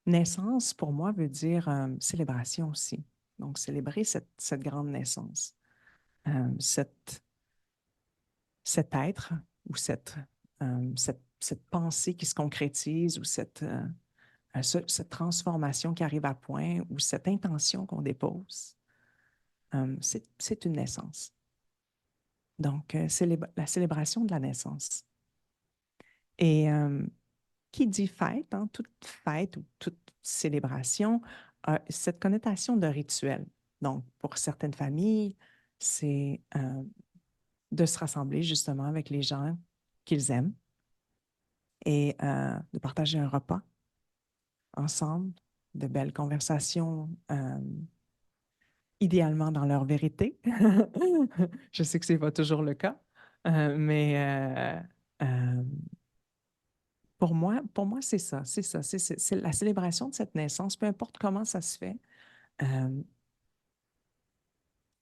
Naissance, pour moi, veut dire célébration aussi. Donc, célébrer cette grande naissance. Cet être ou cette pensée qui se concrétise ou cette transformation qui arrive à point ou cette intention qu'on dépose, c'est une naissance. Donc, la célébration de la naissance. Et qui dit fête, hein, toute fête ou toute célébration a cette connotation de rituel. Donc, pour certaines familles, c'est de se rassembler justement avec les gens qu'ils aiment et de partager un repas ensemble, de belles conversations, idéalement dans leur vérité. Je sais que ce n'est pas toujours le cas, mais euh, pour moi, c'est ça, c'est ça, c'est la célébration de cette naissance, peu importe comment ça se fait. Euh,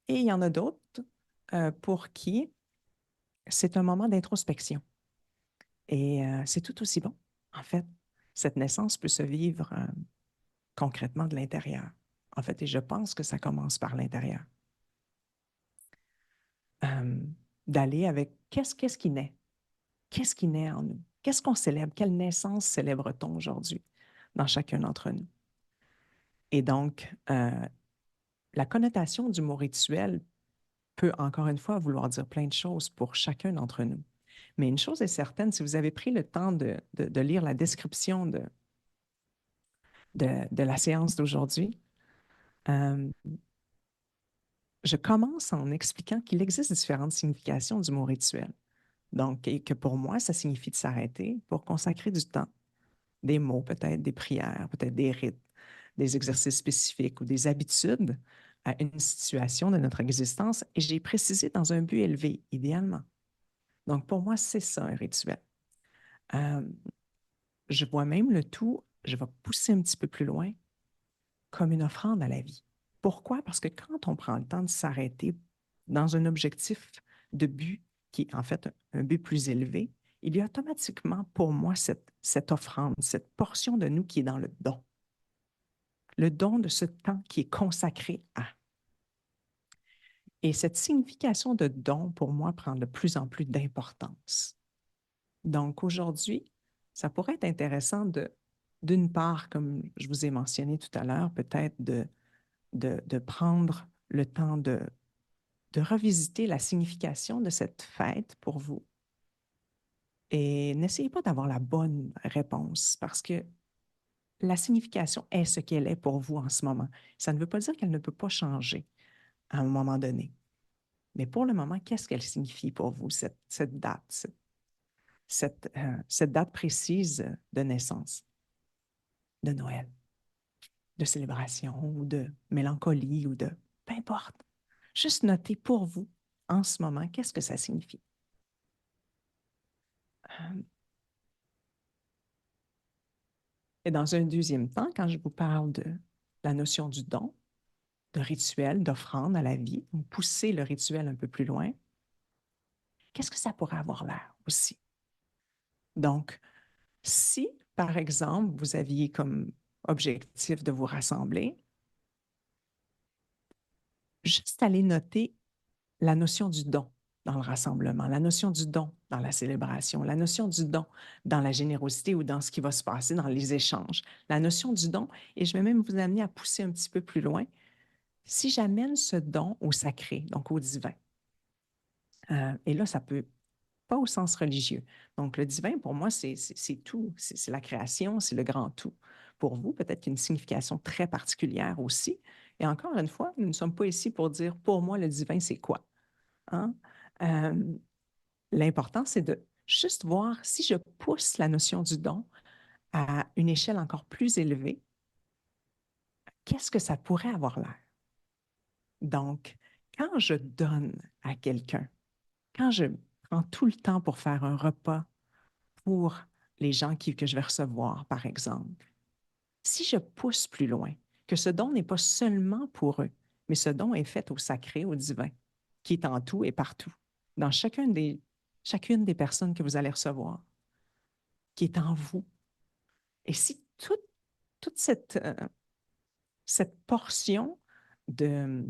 et il y en a d'autres pour qui c'est un moment d'introspection. Et c'est tout aussi bon, en fait. Cette naissance peut se vivre concrètement de l'intérieur. En fait, et je pense que ça commence par l'intérieur. Euh, D'aller avec qu'est-ce qui naît? Qu'est-ce qui naît en nous? Qu'est-ce qu'on célèbre? Quelle naissance célèbre-t-on aujourd'hui dans chacun d'entre nous? Et donc, la connotation du mot rituel peut encore une fois vouloir dire plein de choses pour chacun d'entre nous. Mais une chose est certaine, si vous avez pris le temps de lire la description de la séance d'aujourd'hui, euh, je commence en expliquant qu'il existe différentes significations du mot rituel. Donc, et que pour moi, ça signifie de s'arrêter pour consacrer du temps, des mots peut-être, des prières, peut-être des rites, des exercices spécifiques ou des habitudes à une situation de notre existence. Et j'ai précisé dans un but élevé, idéalement. Donc, pour moi, c'est ça un rituel. Euh, je vois même le tout, je vais pousser un petit peu plus loin, comme une offrande à la vie. Pourquoi? Parce que quand on prend le temps de s'arrêter dans un objectif de but qui est en fait un but plus élevé, il y a automatiquement pour moi cette offrande, cette portion de nous qui est dans le don de ce temps qui est consacré à. Et cette signification de don, pour moi, prend de plus en plus d'importance. Donc aujourd'hui, ça pourrait être intéressant d'une part, comme je vous ai mentionné tout à l'heure, peut-être de prendre le temps de revisiter la signification de cette fête pour vous. Et n'essayez pas d'avoir la bonne réponse parce que la signification est ce qu'elle est pour vous en ce moment. Ça ne veut pas dire qu'elle ne peut pas changer à un moment donné. Mais pour le moment, qu'est-ce qu'elle signifie pour vous, cette date, cette date précise de naissance, de Noël, de célébration ou de mélancolie ou de peu importe. Juste notez pour vous, en ce moment, qu'est-ce que ça signifie. Euh, Et dans un deuxième temps, quand je vous parle de la notion du don, de rituel, d'offrande à la vie, ou pousser le rituel un peu plus loin, qu'est-ce que ça pourrait avoir l'air aussi? Donc, si, par exemple, vous aviez comme objectif de vous rassembler, juste aller noter la notion du don dans le rassemblement, la notion du don dans la célébration, la notion du don dans la générosité ou dans ce qui va se passer dans les échanges, la notion du don, et je vais même vous amener à pousser un petit peu plus loin, si j'amène ce don au sacré, donc au divin, et là, ça peut pas au sens religieux. Donc, le divin, pour moi, c'est tout. C'est la création, c'est le grand tout. Pour vous, peut-être qu'il y a une signification très particulière aussi. Et encore une fois, nous ne sommes pas ici pour dire, pour moi, le divin, c'est quoi? Hein? Euh, L'important, c'est de juste voir si je pousse la notion du don à une échelle encore plus élevée, qu'est-ce que ça pourrait avoir l'air? Donc, quand je donne à quelqu'un, quand je prends tout le temps pour faire un repas pour les gens que je vais recevoir, par exemple, si je pousse plus loin, que ce don n'est pas seulement pour eux, mais ce don est fait au sacré, au divin, qui est en tout et partout, dans chacune des personnes que vous allez recevoir, qui est en vous. Et si toute cette portion de,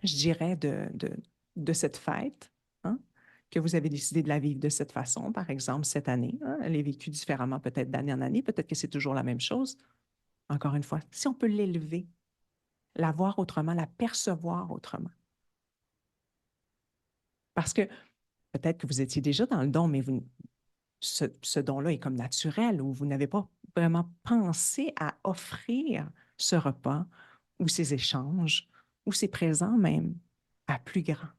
je dirais, de cette fête, hein, que vous avez décidé de la vivre de cette façon, par exemple, cette année, hein, elle est vécue différemment peut-être d'année en année, peut-être que c'est toujours la même chose. Encore une fois, si on peut l'élever, la voir autrement, la percevoir autrement. Parce que peut-être que vous étiez déjà dans le don, mais ce don-là est comme naturel, ou vous n'avez pas vraiment pensé à offrir ce repas ou ces échanges ou ces présents même à plus grand.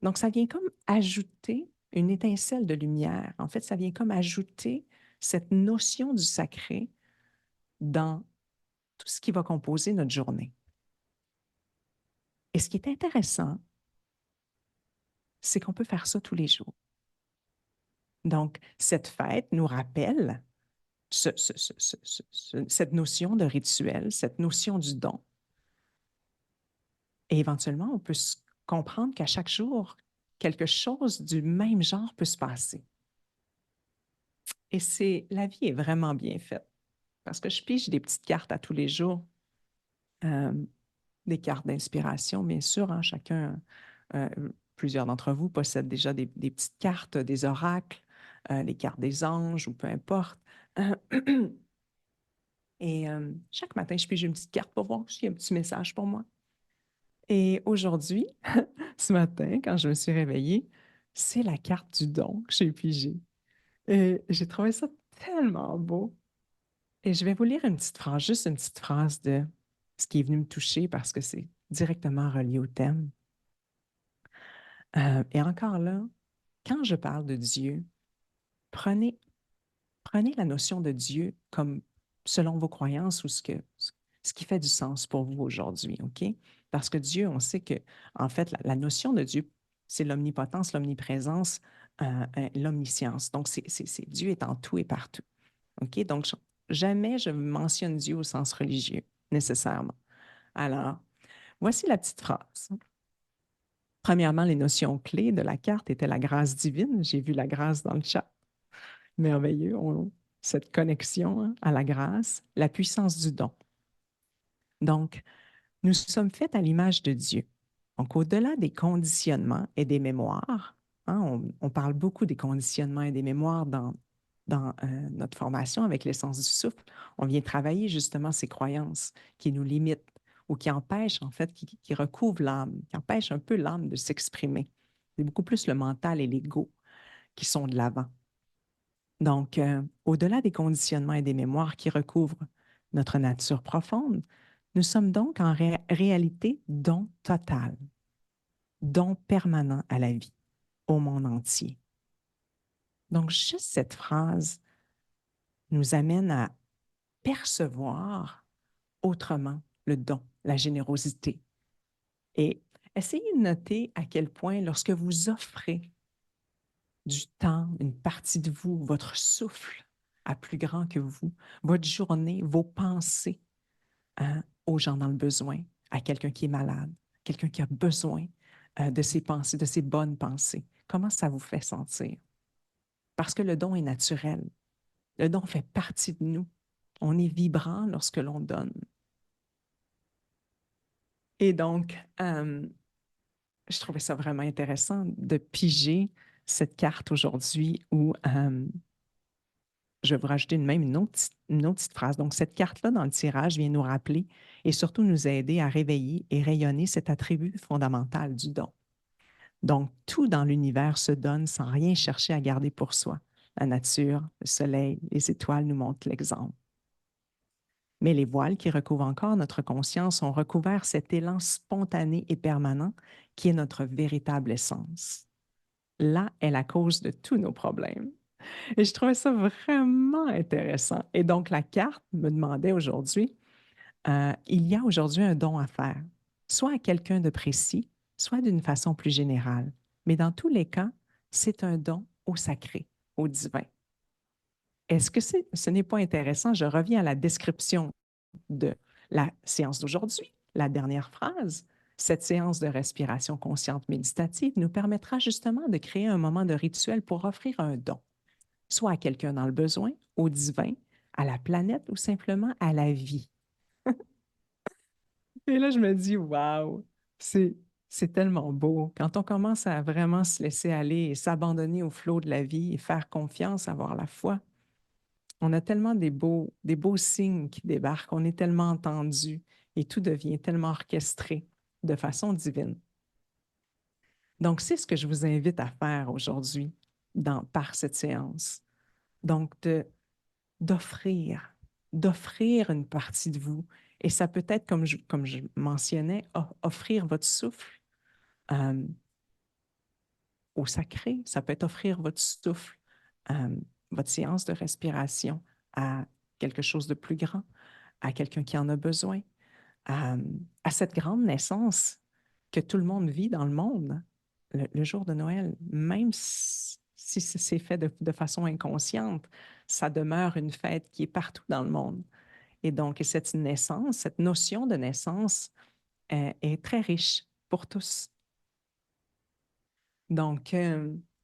Donc, ça vient comme ajouter une étincelle de lumière. En fait, ça vient comme ajouter cette notion du sacré dans tout ce qui va composer notre journée. Et ce qui est intéressant, c'est qu'on peut faire ça tous les jours. Donc, cette fête nous rappelle cette notion de rituel, cette notion du don. Et éventuellement, on peut comprendre qu'à chaque jour, quelque chose du même genre peut se passer. Et la vie est vraiment bien faite parce que je pige des petites cartes à tous les jours, euh, des cartes d'inspiration, bien sûr, hein, chacun, euh, plusieurs d'entre vous possèdent déjà des petites cartes, des oracles, les cartes des anges ou peu importe. Et chaque matin, je pige une petite carte pour voir s'il y a un petit message pour moi. Et aujourd'hui, ce matin, quand je me suis réveillée, c'est la carte du don que j'ai pigée. Et j'ai trouvé ça tellement beau. Et je vais vous lire une petite phrase, juste une petite phrase de ce qui est venu me toucher parce que c'est directement relié au thème. Et encore là, quand je parle de Dieu, prenez la notion de Dieu comme selon vos croyances ou ce qui fait du sens pour vous aujourd'hui, OK? Parce que Dieu, on sait que, en fait, la notion de Dieu, c'est l'omnipotence, l'omniprésence, l'omniscience. Donc, Dieu est en tout et partout, OK? Donc, jamais je mentionne Dieu au sens religieux, nécessairement. Alors, voici la petite phrase. Premièrement, les notions clés de la carte étaient la grâce divine. J'ai vu la grâce dans le chat. Merveilleux, cette connexion, hein, à la grâce, la puissance du don. Donc, nous sommes faits à l'image de Dieu. Donc, au-delà des conditionnements et des mémoires, hein, on parle beaucoup des conditionnements et des mémoires dans notre formation avec l'essence du souffle. On vient travailler justement ces croyances qui nous limitent ou qui empêchent, en fait, qui recouvrent l'âme, qui empêchent un peu l'âme de s'exprimer. C'est beaucoup plus le mental et l'ego qui sont de l'avant. Donc, au-delà des conditionnements et des mémoires qui recouvrent notre nature profonde, nous sommes donc en réalité don total, don permanent à la vie, au monde entier. Donc, juste cette phrase nous amène à percevoir autrement le don, la générosité. Et essayez de noter à quel point, lorsque vous offrez du temps, une partie de vous, votre souffle à plus grand que vous, votre journée, vos pensées, hein, aux gens dans le besoin, à quelqu'un qui est malade, quelqu'un qui a besoin de ses pensées, de ses bonnes pensées. Comment ça vous fait sentir? Parce que le don est naturel. Le don fait partie de nous. On est vibrant lorsque l'on donne. Et donc, je trouvais ça vraiment intéressant de piger cette carte aujourd'hui où je vais vous rajouter même une autre petite phrase. Donc, cette carte-là dans le tirage vient nous rappeler et surtout nous aider à réveiller et rayonner cet attribut fondamental du don. Donc, tout dans l'univers se donne sans rien chercher à garder pour soi. La nature, le soleil, les étoiles nous montrent l'exemple. Mais les voiles qui recouvrent encore notre conscience ont recouvert cet élan spontané et permanent qui est notre véritable essence. Là est la cause de tous nos problèmes. Et je trouvais ça vraiment intéressant. Et donc, la carte me demandait aujourd'hui, il y a aujourd'hui un don à faire, soit à quelqu'un de précis, soit d'une façon plus générale. Mais dans tous les cas, c'est un don au sacré, au divin. Est-ce que ce n'est pas intéressant? Je reviens à la description de la séance d'aujourd'hui, la dernière phrase. Cette séance de respiration consciente méditative nous permettra justement de créer un moment de rituel pour offrir un don, soit à quelqu'un dans le besoin, au divin, à la planète ou simplement à la vie. Et là, je me dis, waouh, c'est, c'est tellement beau. Quand on commence à vraiment se laisser aller et s'abandonner au flot de la vie et faire confiance, avoir la foi, on a tellement des beaux signes qui débarquent, on est tellement entendu et tout devient tellement orchestré de façon divine. Donc, c'est ce que je vous invite à faire aujourd'hui par cette séance. Donc, d'offrir une partie de vous. Et ça peut être, comme je mentionnais, offrir votre souffle euh, au sacré. Ça peut être offrir votre souffle, euh, votre séance de respiration à quelque chose de plus grand, à quelqu'un qui en a besoin, à, à cette grande naissance que tout le monde vit dans le monde le jour de Noël. Même si c'est fait de façon inconsciente, ça demeure une fête qui est partout dans le monde. Et donc, cette naissance, cette notion de naissance est très riche pour tous. Donc,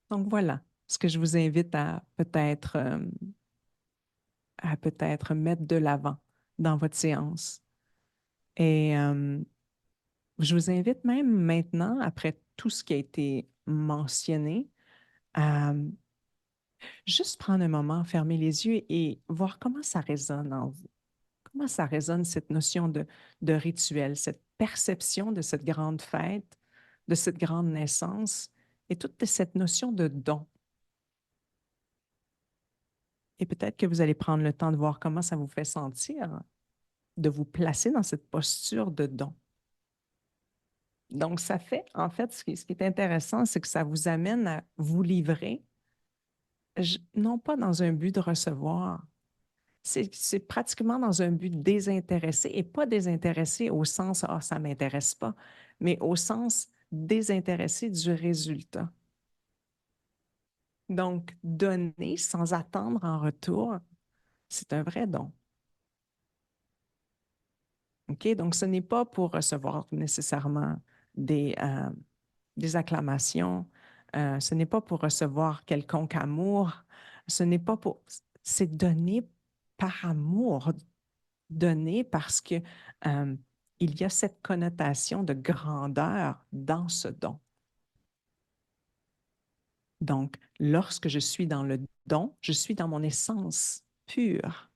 donc voilà ce que je vous invite à peut-être mettre de l'avant dans votre séance. Et je vous invite même maintenant, après tout ce qui a été mentionné, à juste prendre un moment, fermer les yeux et voir comment ça résonne en vous. Comment ça résonne cette notion de rituel, cette perception de cette grande fête, de cette grande naissance et toute cette notion de don. Et peut-être que vous allez prendre le temps de voir comment ça vous fait sentir, de vous placer dans cette posture de don. Donc, ça fait, en fait, ce qui est intéressant, c'est que ça vous amène à vous livrer, non pas dans un but de recevoir, c'est pratiquement dans un but désintéressé et pas désintéressé au sens ah, ça ne m'intéresse pas, mais au sens désintéressé du résultat. Donc, donner sans attendre en retour, c'est un vrai don. OK? Donc, ce n'est pas pour recevoir nécessairement des, euh, des acclamations, ce n'est pas pour recevoir quelconque amour, ce n'est pas pour... C'est donner par amour, donné parce que il y a cette connotation de grandeur dans ce don. Donc, lorsque je suis dans le don, je suis dans mon essence pure.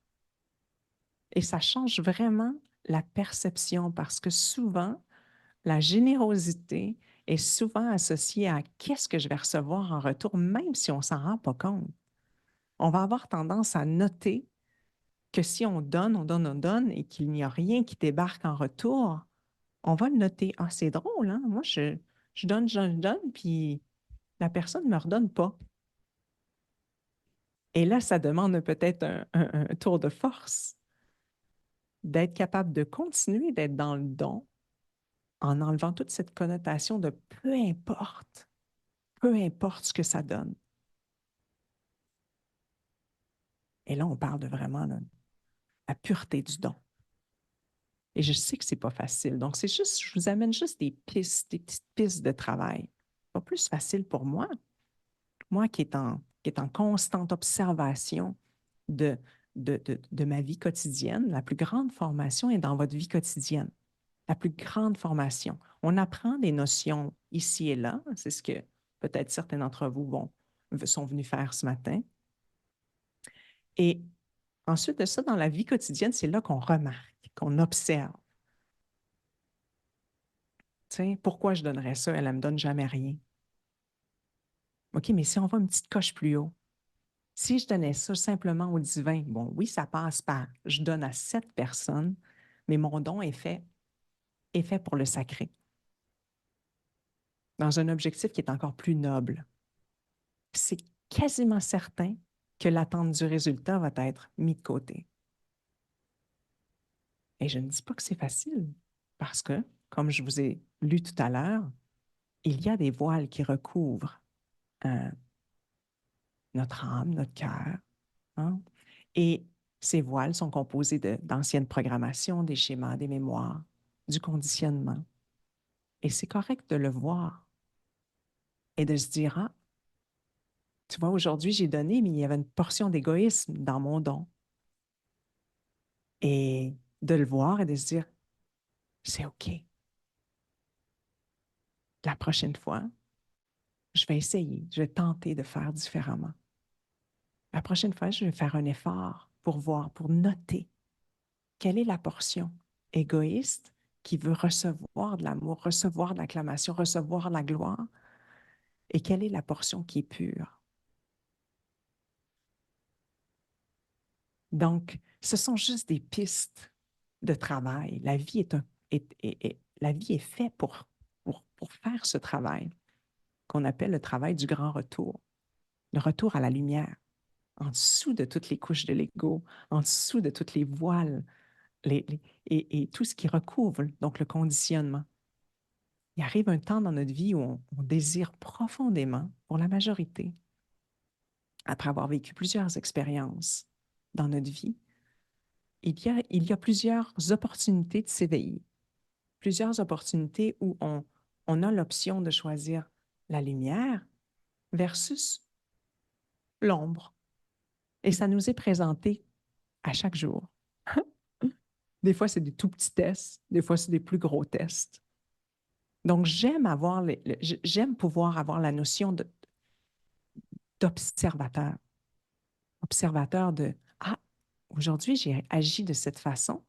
Et ça change vraiment la perception parce que souvent, la générosité est souvent associée à qu'est-ce que je vais recevoir en retour, même si on ne s'en rend pas compte. On va avoir tendance à noter que si on donne, on donne, on donne et qu'il n'y a rien qui débarque en retour, on va le noter. Ah, c'est drôle, hein? Moi, je donne, puis la personne ne me redonne pas. Et là, ça demande peut-être un tour de force d'être capable de continuer d'être dans le don en enlevant toute cette connotation de peu importe ce que ça donne. Et là, on parle de vraiment la pureté du don. Et je sais que c'est pas facile. Donc, c'est juste, je vous amène juste des pistes, des petites pistes de travail. Pas plus facile pour moi qui est en constante observation de, de ma vie quotidienne. La plus grande formation est dans votre vie quotidienne. La plus grande formation. On apprend des notions ici et là. C'est ce que peut-être certains d'entre vous sont venus faire ce matin. Et ensuite de ça, dans la vie quotidienne, c'est là qu'on remarque, qu'on observe. Tiens, pourquoi je donnerais ça? Elle ne me donne jamais rien. OK, mais si on va une petite coche plus haut, si je donnais ça simplement au divin, bon, oui, ça passe par je donne à cette personne, mais mon don est fait pour le sacré, dans un objectif qui est encore plus noble. C'est quasiment certain que l'attente du résultat va être mis de côté. Et je ne dis pas que c'est facile, parce que, comme je vous ai lu tout à l'heure, il y a des voiles qui recouvrent euh, notre âme, notre cœur. Hein? Et ces voiles sont composées d'anciennes programmations, des schémas, des mémoires, du conditionnement. Et c'est correct de le voir et de se dire, ah, tu vois, aujourd'hui, j'ai donné, mais il y avait une portion d'égoïsme dans mon don. et de le voir et de se dire, c'est OK. La prochaine fois, je vais essayer, je vais tenter de faire différemment. La prochaine fois, je vais faire un effort pour voir, pour noter quelle est la portion égoïste qui veut recevoir de l'amour, recevoir de l'acclamation, recevoir de la gloire, et quelle est la portion qui est pure. Donc, ce sont juste des pistes de travail. La vie la vie est faite pour faire ce travail qu'on appelle le travail du grand retour, le retour à la lumière, en dessous de toutes les couches de l'ego, en dessous de toutes les voiles et tout ce qui recouvre donc le conditionnement. Il arrive un temps dans notre vie où on désire profondément, pour la majorité, après avoir vécu plusieurs expériences dans notre vie, il y a plusieurs opportunités de s'éveiller, plusieurs opportunités où on a l'option de choisir la lumière versus l'ombre. Et ça nous est présenté à chaque jour. Des fois, c'est des tout petits tests, des fois, c'est des plus gros tests. Donc, j'aime pouvoir avoir la notion d'observateur. Observateur de ah, aujourd'hui, j'ai agi de cette façon,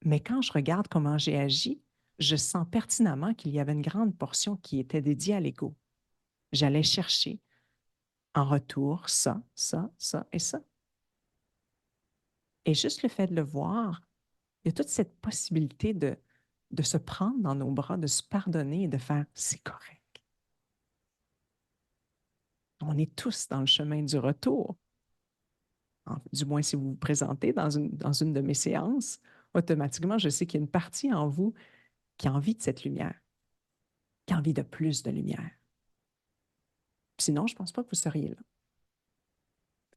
mais quand je regarde comment j'ai agi, je sens pertinemment qu'il y avait une grande portion qui était dédiée à l'ego. J'allais chercher en retour ça, ça, ça et ça. Et juste le fait de le voir, il y a toute cette possibilité de se prendre dans nos bras, de se pardonner et de faire c'est correct. On est tous dans le chemin du retour. Du moins, si vous vous présentez dans une de mes séances, automatiquement, je sais qu'il y a une partie en vous qui a envie de cette lumière, qui a envie de plus de lumière. Sinon, je ne pense pas que vous seriez là.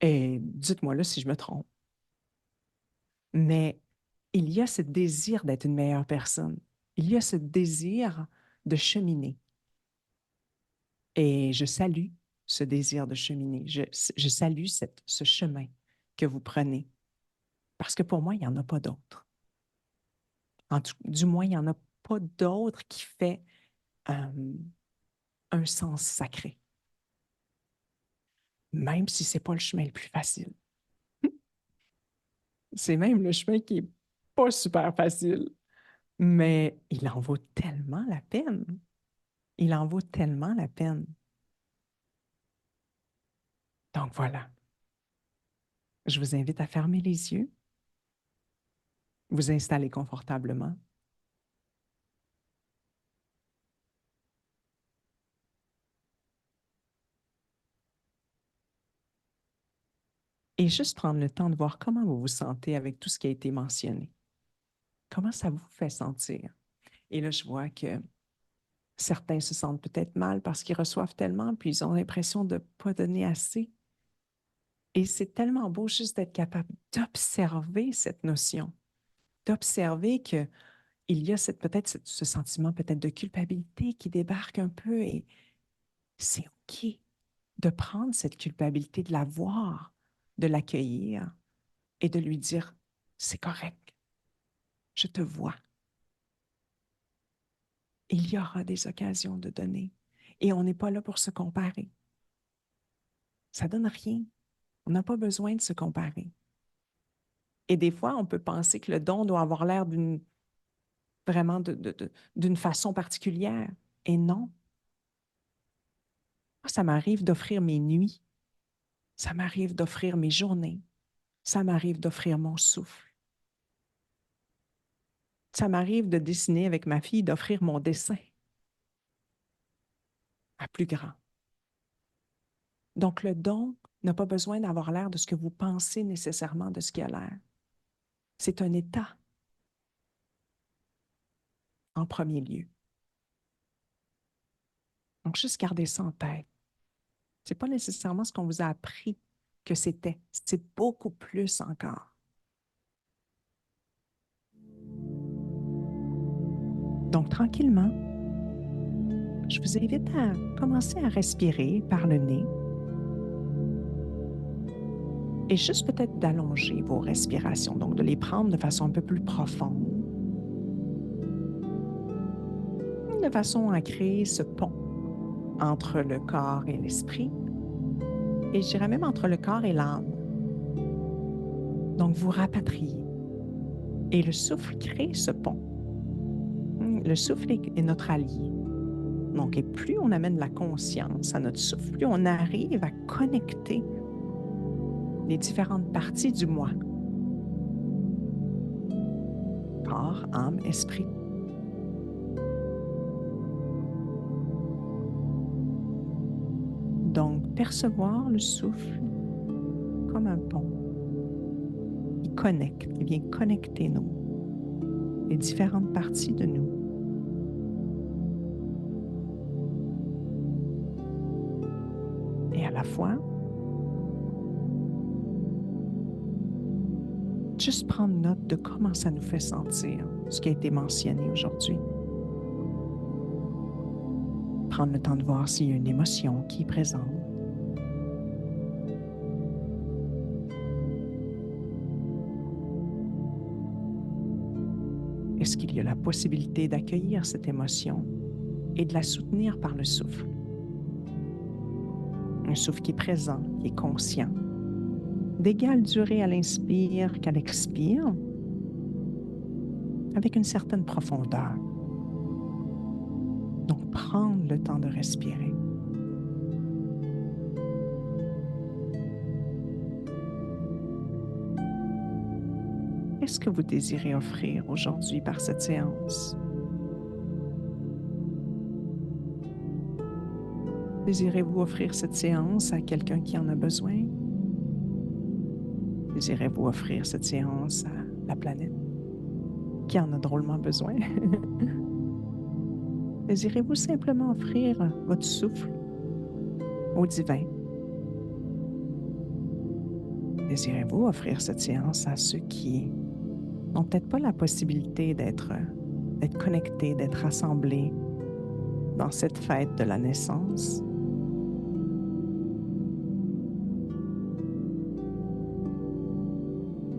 Et dites-moi là si je me trompe. Mais il y a ce désir d'être une meilleure personne. Il y a ce désir de cheminer. Et je salue ce désir de cheminer. Je salue ce chemin que vous prenez. Parce que pour moi, il n'y en a pas d'autre. Du moins, il n'y en a pas d'autre qui fait un sens sacré. Même si ce n'est pas le chemin le plus facile. C'est même le chemin qui n'est pas super facile. Mais il en vaut tellement la peine. Il en vaut tellement la peine. Donc voilà. Je vous invite à fermer les yeux, vous installer confortablement. Et juste prendre le temps de voir comment vous vous sentez avec tout ce qui a été mentionné. Comment ça vous fait sentir? Et là, je vois que certains se sentent peut-être mal parce qu'ils reçoivent tellement, puis ils ont l'impression de ne pas donner assez. Et c'est tellement beau juste d'être capable d'observer cette notion, d'observer qu'il y a peut-être ce sentiment peut-être de culpabilité qui débarque un peu et c'est OK de prendre cette culpabilité, de la voir, de l'accueillir et de lui dire, c'est correct, je te vois. Il y aura des occasions de donner et on n'est pas là pour se comparer. Ça ne donne rien. On n'a pas besoin de se comparer. Et des fois, on peut penser que le don doit avoir l'air vraiment d'une façon particulière. Et non. Moi, ça m'arrive d'offrir mes nuits. Ça m'arrive d'offrir mes journées. Ça m'arrive d'offrir mon souffle. Ça m'arrive de dessiner avec ma fille, d'offrir mon dessin à plus grand. Donc, le don n'a pas besoin d'avoir l'air de ce que vous pensez nécessairement de ce qui a l'air. C'est un état en premier lieu. Donc, juste garder ça en tête. Ce n'est pas nécessairement ce qu'on vous a appris que c'était. C'est beaucoup plus encore. Donc, tranquillement, je vous invite à commencer à respirer par le nez. Et juste peut-être d'allonger vos respirations, donc de les prendre de façon un peu plus profonde, de façon à créer ce pont entre le corps et l'esprit, et je dirais même entre le corps et l'âme. Donc vous rapatriez. Et le souffle crée ce pont. Le souffle est notre allié. Donc, et plus on amène la conscience à notre souffle, plus on arrive à connecter les différentes parties du moi. Corps, âme, esprit. Donc, percevoir le souffle comme un pont. Il connecte, il vient connecter les différentes parties de nous. Et à la fois, juste prendre note de comment ça nous fait sentir, ce qui a été mentionné aujourd'hui. Prendre le temps de voir s'il y a une émotion qui est présente. Est-ce qu'il y a la possibilité d'accueillir cette émotion et de la soutenir par le souffle? Un souffle qui est présent, qui est conscient, d'égale durée à l'inspire qu'à l'expire, avec une certaine profondeur. Donc, prendre le temps de respirer. Qu'est-ce que vous désirez offrir aujourd'hui par cette séance? Désirez-vous offrir cette séance à quelqu'un qui en a besoin? Désirez-vous offrir cette séance à la planète qui en a drôlement besoin? Désirez-vous simplement offrir votre souffle au divin? Désirez-vous offrir cette séance à ceux qui n'ont peut-être pas la possibilité d'être connectés, d'être rassemblés dans cette fête de la naissance?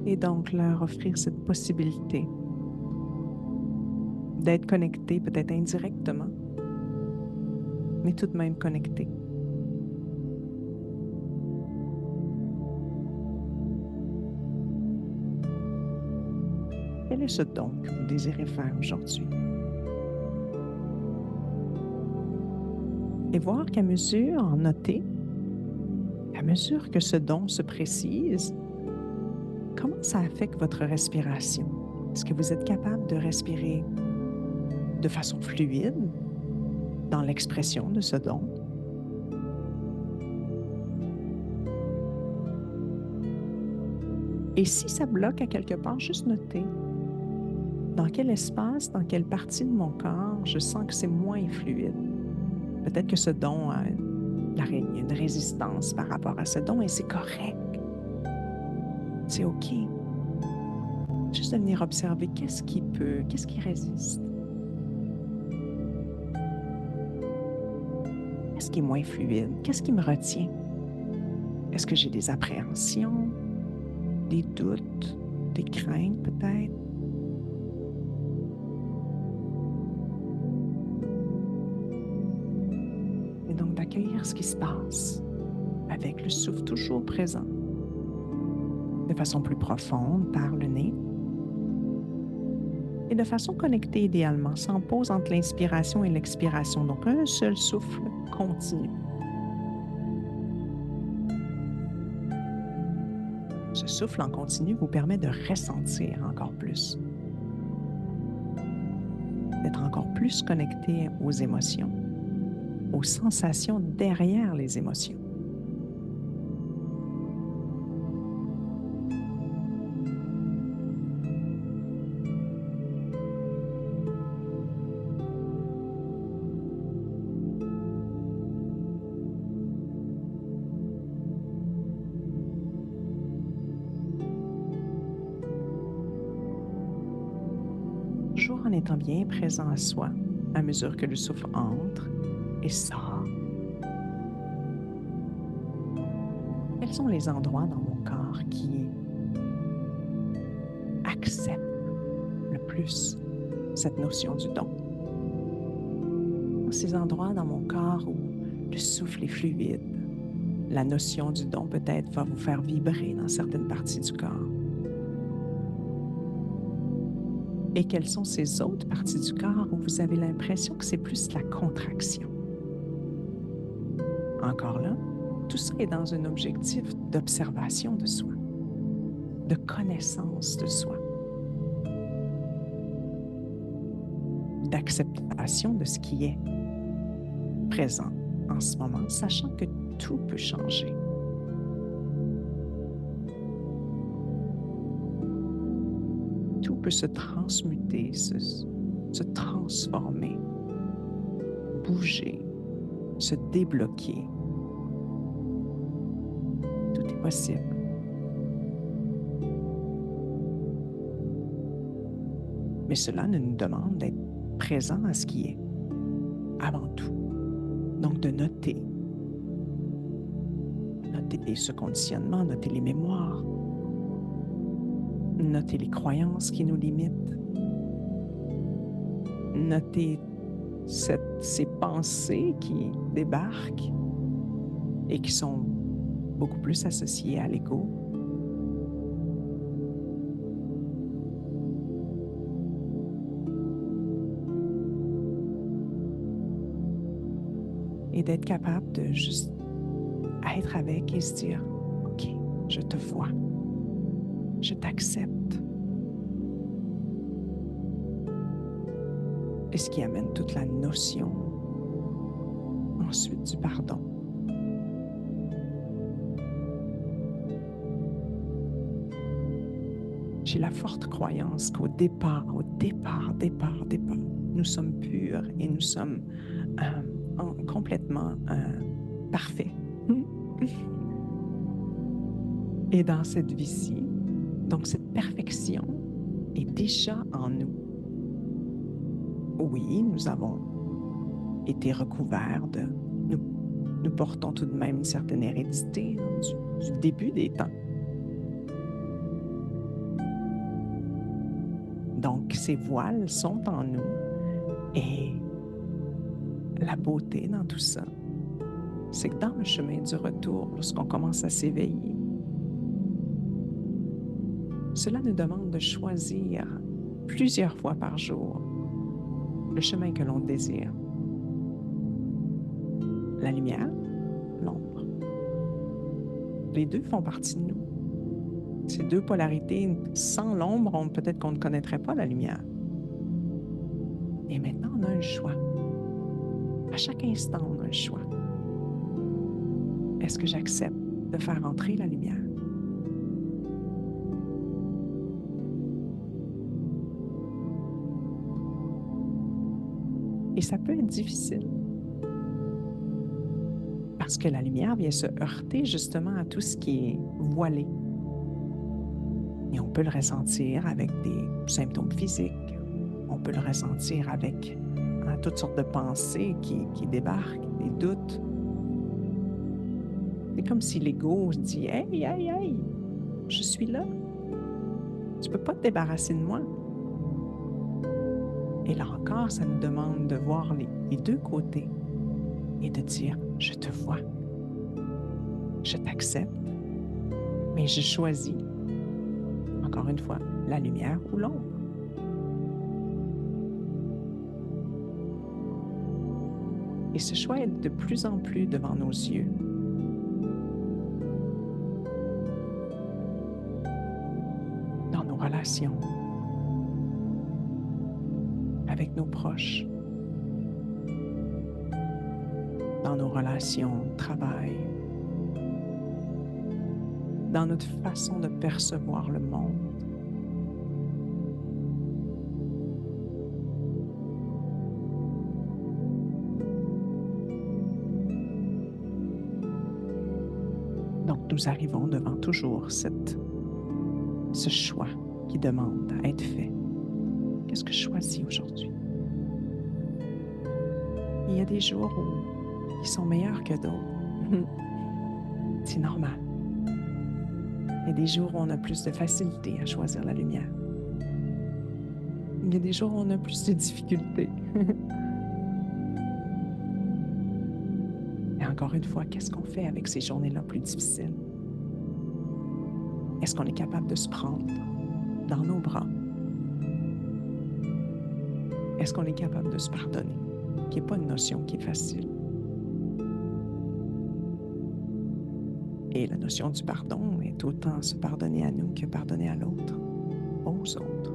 Et donc leur offrir cette possibilité d'être connectés, peut-être indirectement, mais tout de même connectés. Quel est ce don que vous désirez faire aujourd'hui? Et voir qu'à mesure, noter, à mesure que ce don se précise, comment ça affecte votre respiration? Est-ce que vous êtes capable de respirer de façon fluide dans l'expression de ce don? Et si ça bloque à quelque part, juste noter dans quel espace, dans quelle partie de mon corps je sens que c'est moins fluide. Peut-être que ce don a une résistance par rapport à ce don et c'est correct. C'est OK. Juste de venir observer qu'est-ce qui résiste. Qu'est-ce qui est moins fluide? Qu'est-ce qui me retient? Est-ce que j'ai des appréhensions, des doutes, des craintes peut-être? Et donc d'accueillir ce qui se passe avec le souffle toujours présent, de façon plus profonde par le nez et de façon connectée idéalement, sans pause entre l'inspiration et l'expiration. Donc un seul souffle continu. Ce souffle en continu vous permet de ressentir encore plus, d'être encore plus connecté aux émotions, aux sensations derrière les émotions. Toujours en étant bien présent à soi, à mesure que le souffle entre et sort. Quelle Quels sont les endroits dans mon corps qui acceptent le plus cette notion du don? Ces endroits dans mon corps où le souffle est fluide, la notion du don peut-être va vous faire vibrer dans certaines parties du corps. Et quelles sont ces autres parties du corps où vous avez l'impression que c'est plus la contraction? Encore là, tout ça est dans un objectif d'observation de soi, de connaissance de soi, d'acceptation de ce qui est présent en ce moment, sachant que tout peut changer. Tout peut se transmuter, se transformer, bouger, se débloquer. Tout est possible. Mais cela nous demande d'être présent à ce qui est, avant tout. Donc de noter ce conditionnement, noter les mémoires, noter les croyances qui nous limitent, noter ces pensées qui débarquent et qui sont beaucoup plus associées à l'ego. Et d'être capable de juste être avec et se dire « OK, je te vois, je t'accepte ». Et ce qui amène toute la notion ensuite du pardon. J'ai la forte croyance qu'au départ, nous sommes purs et nous sommes complètement parfaits. Et dans cette vie-ci, donc cette perfection est déjà en nous. Oui, nous avons été recouverts de... Nous portons tout de même une certaine hérédité du début des temps. Donc, ces voiles sont en nous et la beauté dans tout ça, c'est que dans le chemin du retour, lorsqu'on commence à s'éveiller, cela nous demande de choisir plusieurs fois par jour le chemin que l'on désire. La lumière, l'ombre. Les deux font partie de nous. Ces deux polarités, sans l'ombre, peut-être qu'on ne connaîtrait pas la lumière. Et maintenant, on a un choix. À chaque instant, on a un choix. Est-ce que j'accepte de faire entrer la lumière? Et ça peut être difficile. Parce que la lumière vient se heurter justement à tout ce qui est voilé. Et on peut le ressentir avec des symptômes physiques. On peut le ressentir avec toutes sortes de pensées qui débarquent, des doutes. C'est comme si l'ego se dit « Hey, hey, hey, je suis là. Tu ne peux pas te débarrasser de moi. » Et là encore, ça nous demande de voir les deux côtés et de dire « Je te vois. Je t'accepte. Mais je choisis, encore une fois, la lumière ou l'ombre. » Et ce choix est de plus en plus devant nos yeux. Dans nos relations, avec nos proches, dans nos relations de travail, dans notre façon de percevoir le monde. Donc, nous arrivons devant toujours ce choix qui demande à être fait. Qu'est-ce que je choisis aujourd'hui? Il y a des jours où ils sont meilleurs que d'autres. C'est normal. Il y a des jours où on a plus de facilité à choisir la lumière. Il y a des jours où on a plus de difficultés. Et encore une fois, qu'est-ce qu'on fait avec ces journées-là plus difficiles? Est-ce qu'on est capable de se prendre dans nos bras? Est-ce qu'on est capable de se pardonner? Qui n'est pas une notion qui est facile. Et la notion du pardon est autant se pardonner à nous que pardonner à l'autre, aux autres.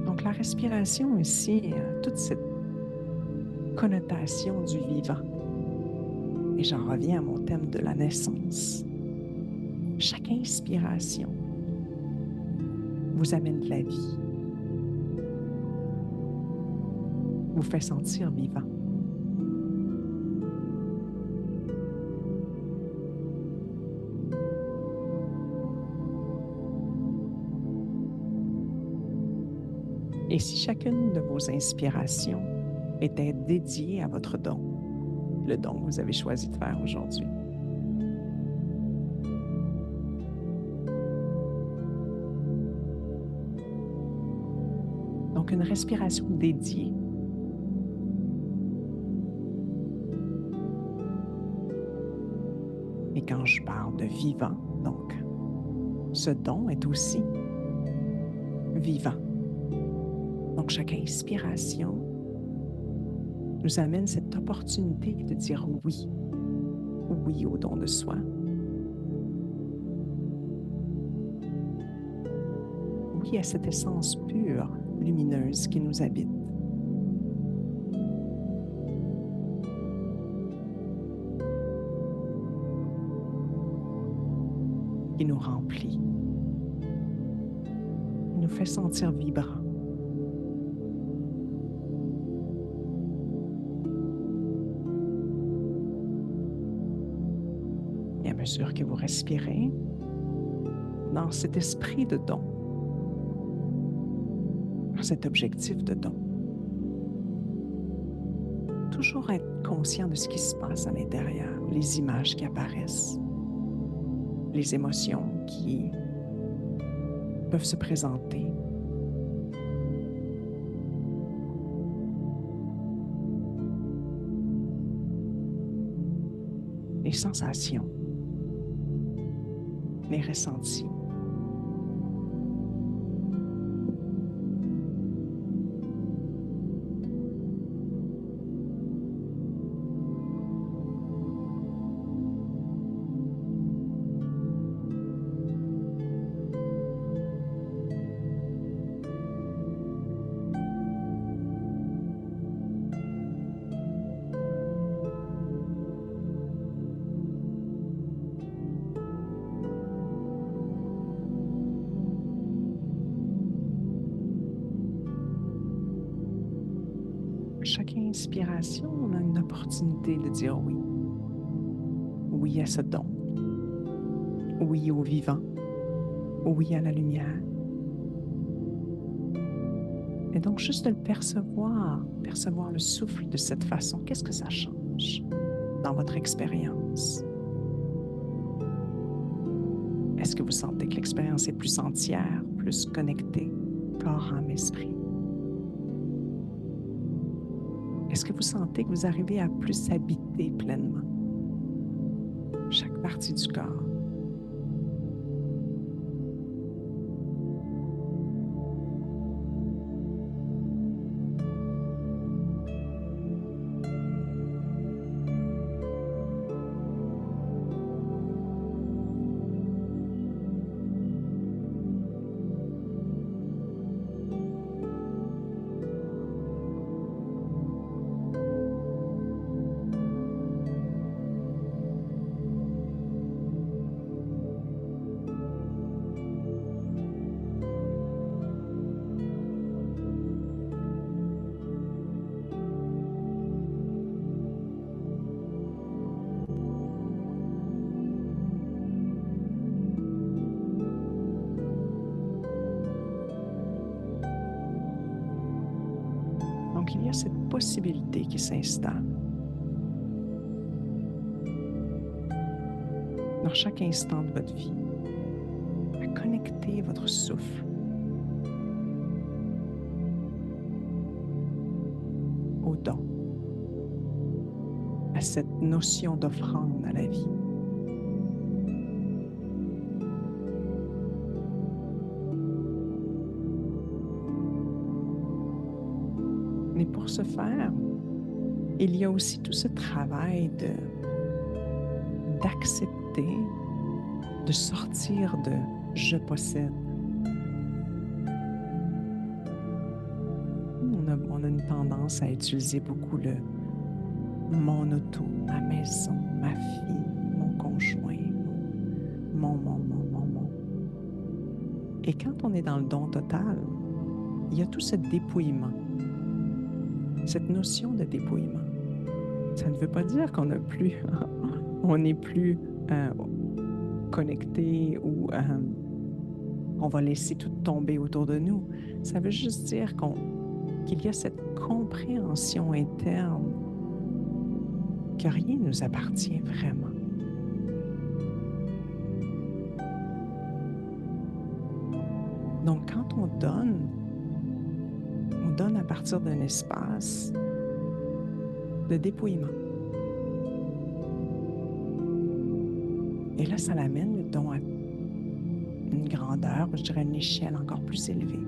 Donc la respiration ici, toute cette connotation du vivant. Et j'en reviens à mon thème de la naissance. Chaque inspiration vous amène de la vie, vous fait sentir vivant. Et si chacune de vos inspirations était dédiée à votre don, le don que vous avez choisi de faire aujourd'hui, donc une respiration dédiée. Et quand je parle de vivant, donc, ce don est aussi vivant. Donc, chaque inspiration nous amène cette opportunité de dire oui, oui au don de soi. Oui à cette essence pure, lumineuse qui nous habite. Qui nous remplit, qui nous fait sentir vibrants. Et à mesure que vous respirez, dans cet esprit de don, dans cet objectif de don, toujours être conscient de ce qui se passe à l'intérieur, les images qui apparaissent, les émotions qui peuvent se présenter. Les sensations, les ressentis. Chaque inspiration, on a une opportunité de dire oui. Oui à ce don. Oui au vivant. Oui à la lumière. Et donc, juste de le percevoir, percevoir le souffle de cette façon, qu'est-ce que ça change dans votre expérience? Est-ce que vous sentez que l'expérience est plus entière, plus connectée, corps, âme, esprit? Est-ce que vous sentez que vous arrivez à plus habiter pleinement chaque partie du corps? Donc, il y a cette possibilité qui s'installe. Dans chaque instant de votre vie, à connecter votre souffle au don, à cette notion d'offrande à la vie. Mais pour ce faire, il y a aussi tout ce travail d'accepter, de sortir de « je possède ». On a une tendance à utiliser beaucoup le mon auto, ma maison, ma fille, mon conjoint, mon. Et quand on est dans le don total, il y a tout ce dépouillement, cette notion de dépouillement. Ça ne veut pas dire qu'on n'a plus, on n'est plus connecté ou on va laisser tout tomber autour de nous. Ça veut juste dire qu'il y a cette compréhension interne que rien ne nous appartient vraiment. Donc, quand on donne à partir d'un espace de dépouillement. Et là, ça l'amène, le don, à une grandeur, je dirais une échelle encore plus élevée.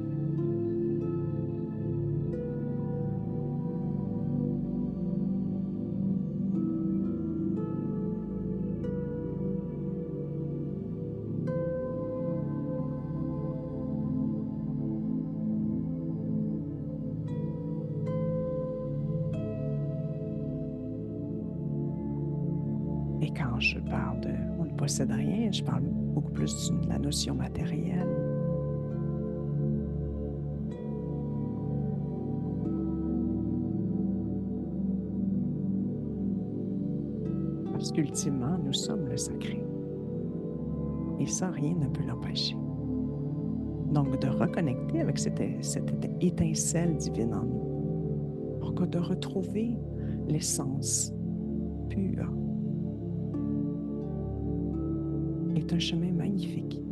Et quand je parle de « on ne possède rien », je parle beaucoup plus de la notion matérielle. Parce qu'ultimement, nous sommes le sacré. Et ça, rien ne peut l'empêcher. Donc, de reconnecter avec cette étincelle divine en nous, pour que de retrouver l'essence pure, est un chemin magnifique.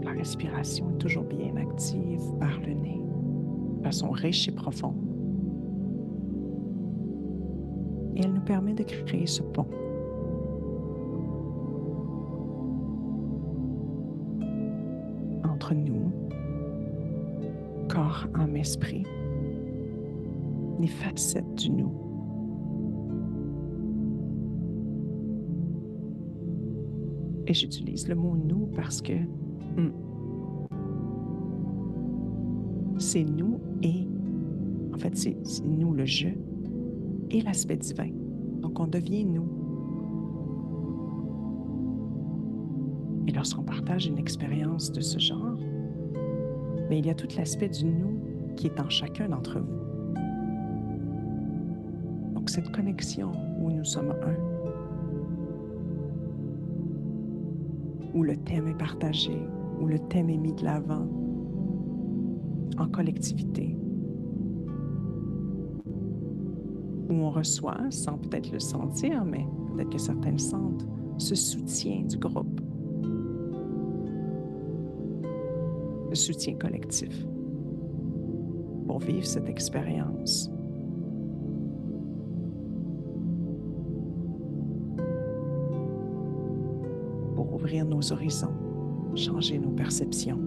La respiration est toujours bien active par le nez, de façon riche et profonde. Et elle nous permet de créer ce pont. Entre nous, corps, âme, esprit, les facettes du nous. Et j'utilise le mot « nous » parce que c'est nous et, en fait, c'est nous le je et l'aspect divin. Donc, on devient nous. Et lorsqu'on partage une expérience de ce genre, mais il y a tout l'aspect du nous qui est en chacun d'entre vous. Donc, cette connexion où nous sommes un, où le thème est partagé, où le thème est mis de l'avant, en collectivité, où on reçoit, sans peut-être le sentir, mais peut-être que certains le sentent, ce soutien du groupe, le soutien collectif pour vivre cette expérience. Pour ouvrir nos horizons, changer nos perceptions.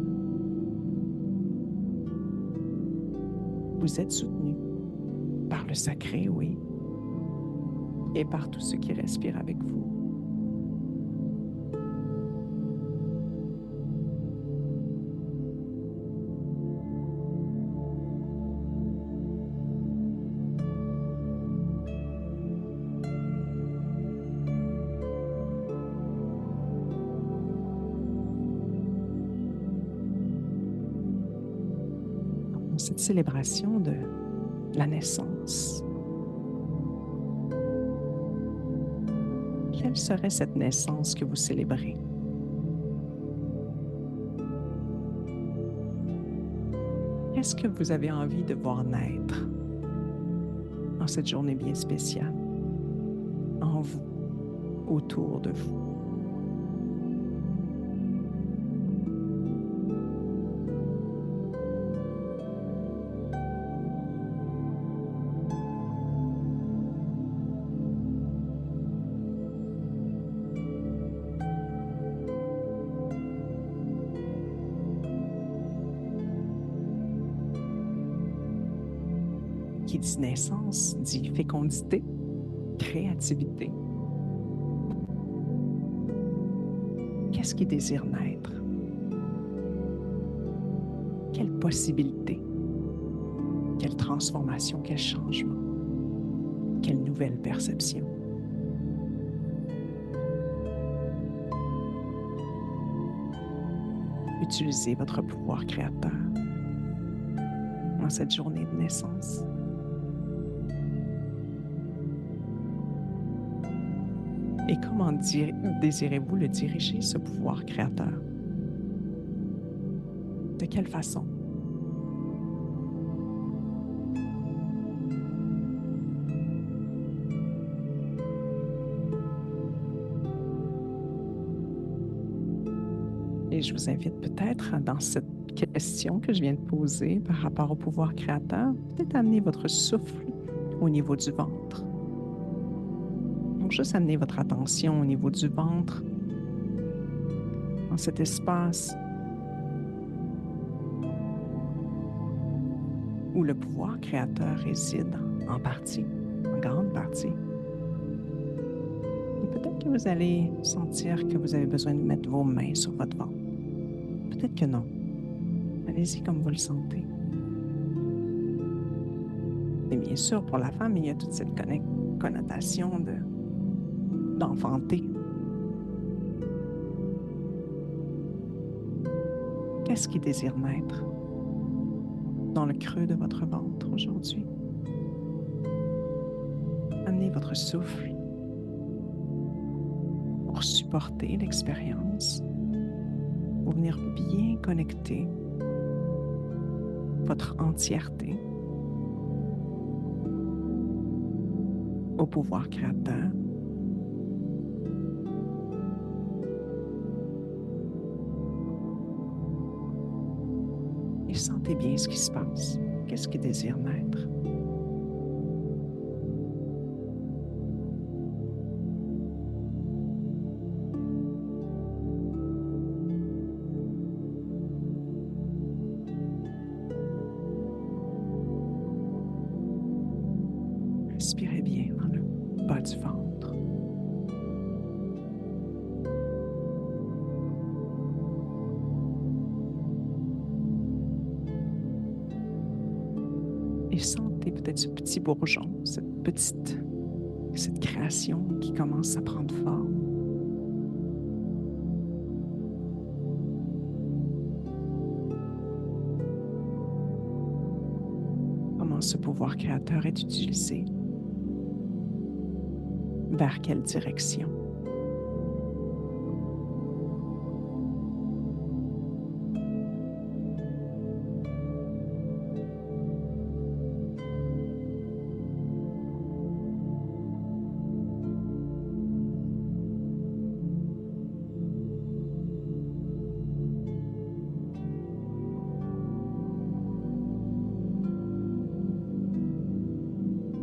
Vous êtes soutenu par le sacré, oui, et par tous ceux qui respirent avec vous. cette célébration de la naissance. Quelle serait cette naissance que vous célébrez? Qu'est-ce que vous avez envie de voir naître en cette journée bien spéciale, en vous, autour de vous? Qui dit naissance dit fécondité, créativité. Qu'est-ce qui désire naître? Quelle possibilité? Quelle transformation? Quel changement? Quelle nouvelle perception? Utilisez votre pouvoir créateur en cette journée de naissance. Et comment désirez-vous le diriger, ce pouvoir créateur? De quelle façon? Et je vous invite peut-être dans cette question que je viens de poser par rapport au pouvoir créateur, peut-être amener votre souffle au niveau du ventre. Donc, juste amener votre attention au niveau du ventre, dans cet espace où le pouvoir créateur réside en partie, en grande partie. Et peut-être que vous allez sentir que vous avez besoin de mettre vos mains sur votre ventre. Peut-être que non. Allez-y comme vous le sentez. Et bien sûr, pour la femme, il y a toute cette connotation d'enfanter. Qu'est-ce qui désire naître dans le creux de votre ventre aujourd'hui? Amenez votre souffle pour supporter l'expérience, pour venir bien connecter votre entièreté au pouvoir créateur. Et sentez bien ce qui se passe. Qu'est-ce qui désire naître? Respirez bien dans le bas du ventre. Et sentez peut-être ce petit bourgeon, cette création qui commence à prendre forme. Comment ce pouvoir créateur est utilisé? Vers quelle direction?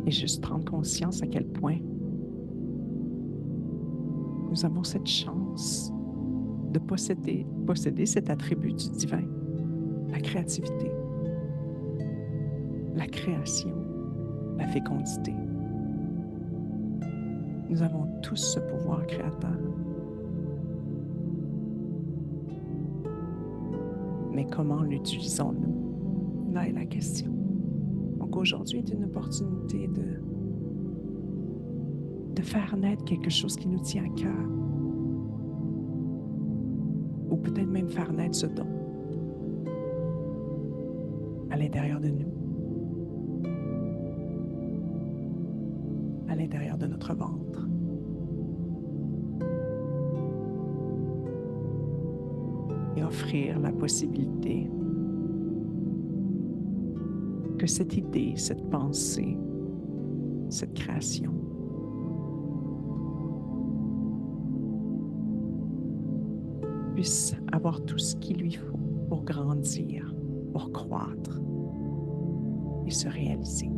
Et juste prendre conscience à quel point nous avons cette chance de posséder cet attribut du divin, la créativité, la création, la fécondité. Nous avons tous ce pouvoir créateur. Mais comment l'utilisons-nous? Là est la question. Donc aujourd'hui est une opportunité de faire naître quelque chose qui nous tient à cœur. Ou peut-être même faire naître ce don. à l'intérieur de nous, à l'intérieur de notre ventre. Et offrir la possibilité que cette idée, cette pensée, cette création puisse avoir tout ce qu'il lui faut pour grandir, pour croître et se réaliser.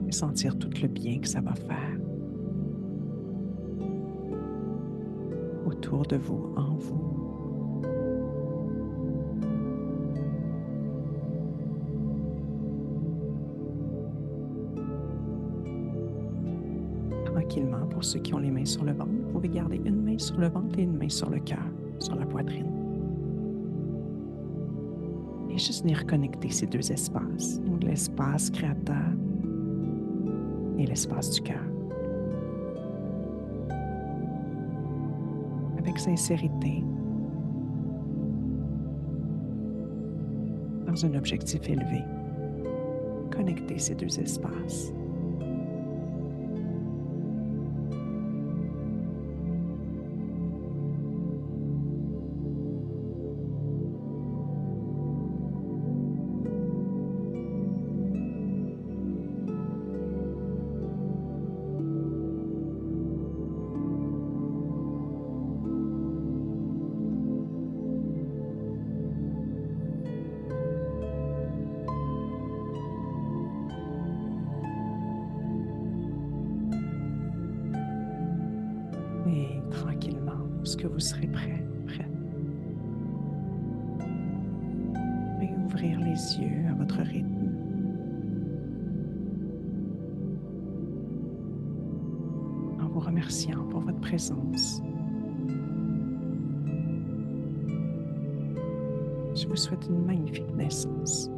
Et sentir tout le bien que ça va faire autour de vous, en vous. Tranquillement, pour ceux qui ont les mains sur le ventre, vous pouvez garder une main sur le ventre et une main sur le cœur, sur la poitrine. Et juste venir reconnecter ces deux espaces, donc l'espace créateur et l'espace du cœur. Avec sincérité, dans un objectif élevé, connecter ces deux espaces. Et tranquillement, lorsque vous serez prêt, prête, ouvrir les yeux à votre rythme. En vous remerciant pour votre présence. Je vous souhaite une magnifique naissance.